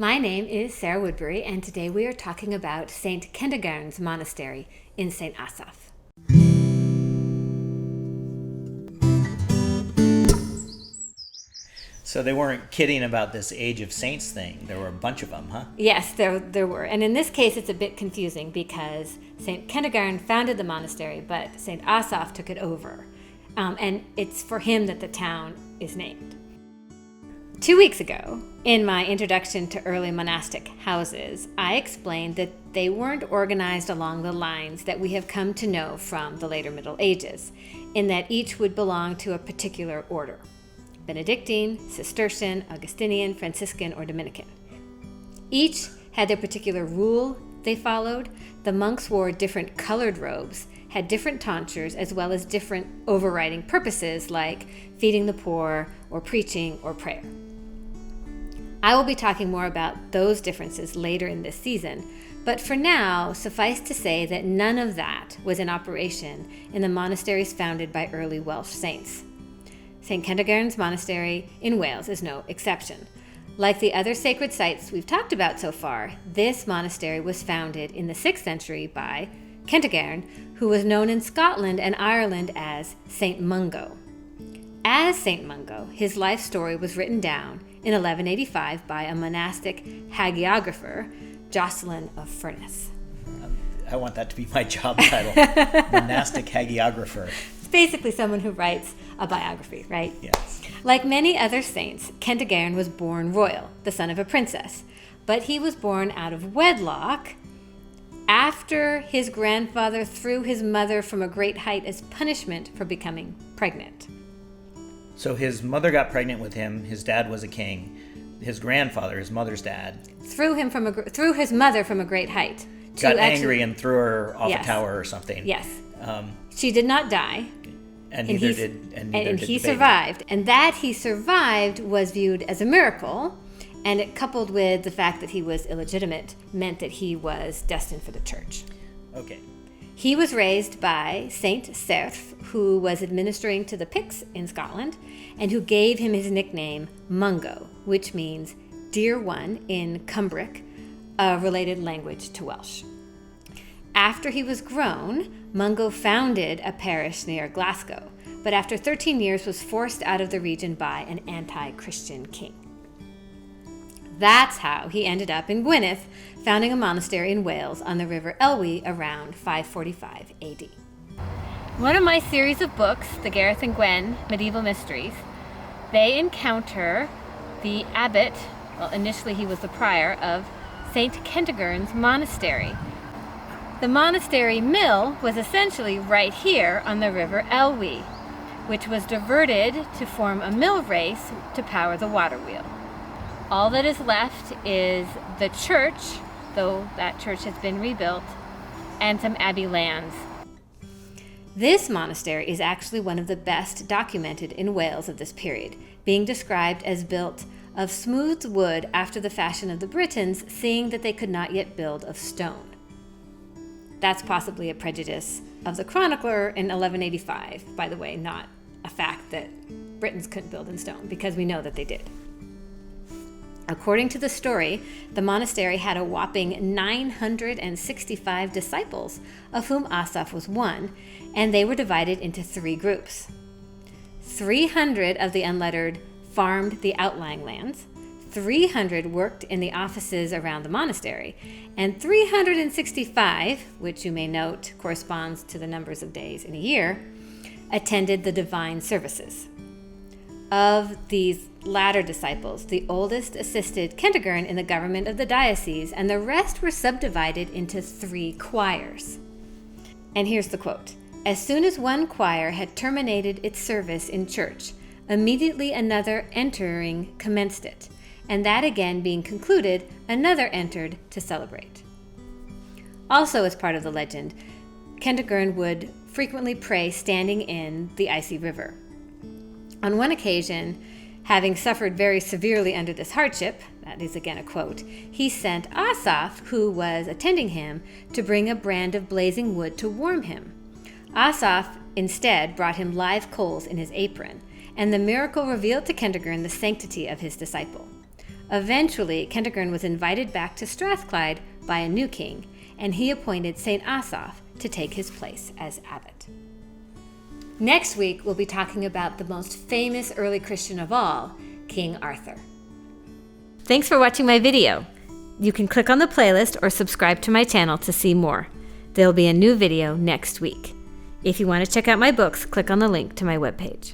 My name is Sarah Woodbury, and today we are talking about St. Kentigern's Monastery in St. Asaph. So they weren't kidding about this Age of Saints thing. There were a bunch of them, huh? Yes, there were. And in this case, it's a bit confusing because St. Kentigern founded the monastery, but St. Asaph took it over. And it's for him that the town is named. 2 weeks ago, in my introduction to early monastic houses, I explained that they weren't organized along the lines that we have come to know from the later Middle Ages, in that each would belong to a particular order: Benedictine, Cistercian, Augustinian, Franciscan, or Dominican. Each had their particular rule they followed. The monks wore different colored robes, had different tonsures, as well as different overriding purposes like feeding the poor, or preaching, or prayer. I will be talking more about those differences later in this season, but for now, suffice to say that none of that was in operation in the monasteries founded by early Welsh saints. St. Kentigern's Monastery in Wales is no exception. Like the other sacred sites we've talked about so far, this monastery was founded in the 6th century by Kentigern, who was known in Scotland and Ireland as St. Mungo. As St. Mungo, his life story was written down in 1185 by a monastic hagiographer, Jocelyn of Furness. I want that to be my job title, monastic hagiographer. It's basically someone who writes a biography, right? Yes. Like many other saints, Kentigern was born royal, the son of a princess, but he was born out of wedlock after his grandfather threw his mother from a great height as punishment for becoming pregnant. So his mother got pregnant with him. His dad was a king. His grandfather, his mother's dad, threw his mother from a great height. Got angry and threw her off a tower or something. Yes. She did not die. And neither did the baby. Survived. And that he survived was viewed as a miracle, and it, coupled with the fact that he was illegitimate, meant that he was destined for the church. Okay. He was raised by Saint Cerf, who was administering to the Picts in Scotland, and who gave him his nickname Mungo, which means dear one in Cumbric, a related language to Welsh. After he was grown, Mungo founded a parish near Glasgow, but after 13 years was forced out of the region by an anti-Christian king. That's how he ended up in Gwynedd, founding a monastery in Wales on the River Elwy around 545 AD. One of my series of books, the Gareth and Gwen Medieval Mysteries, they encounter the abbot, well, initially he was the prior, of St. Kentigern's Monastery. The monastery mill was essentially right here on the River Elwy, which was diverted to form a mill race to power the water wheel. All that is left is the church, though that church has been rebuilt, and some abbey lands. This monastery is actually one of the best documented in Wales of this period, being described as built of smoothed wood after the fashion of the Britons, seeing that they could not yet build of stone. That's possibly a prejudice of the chronicler in 1185, by the way, not a fact that Britons couldn't build in stone, because we know that they did. According to the story, the monastery had a whopping 965 disciples, of whom Asaph was one, and they were divided into 3 groups. 300 of the unlettered farmed the outlying lands, 300 worked in the offices around the monastery, and 365, which you may note corresponds to the numbers of days in a year, attended the divine services. Of these latter disciples, the oldest assisted Kentigern in the government of the diocese, and the rest were subdivided into 3 choirs. And here's the quote: "As soon as one choir had terminated its service in church, immediately another entering commenced it, and that again being concluded, another entered to celebrate." Also, as part of the legend, Kentigern would frequently pray standing in the icy river. On one occasion, having suffered very severely under this hardship, that is again a quote, he sent Asaph, who was attending him, to bring a brand of blazing wood to warm him. Asaph instead brought him live coals in his apron, and the miracle revealed to Kentigern the sanctity of his disciple. Eventually, Kentigern was invited back to Strathclyde by a new king, and he appointed St. Asaph to take his place as abbot. Next week, we'll be talking about the most famous early Christian of all, King Arthur. Thanks for watching my video. You can click on the playlist or subscribe to my channel to see more. There'll be a new video next week. If you want to check out my books, click on the link to my webpage.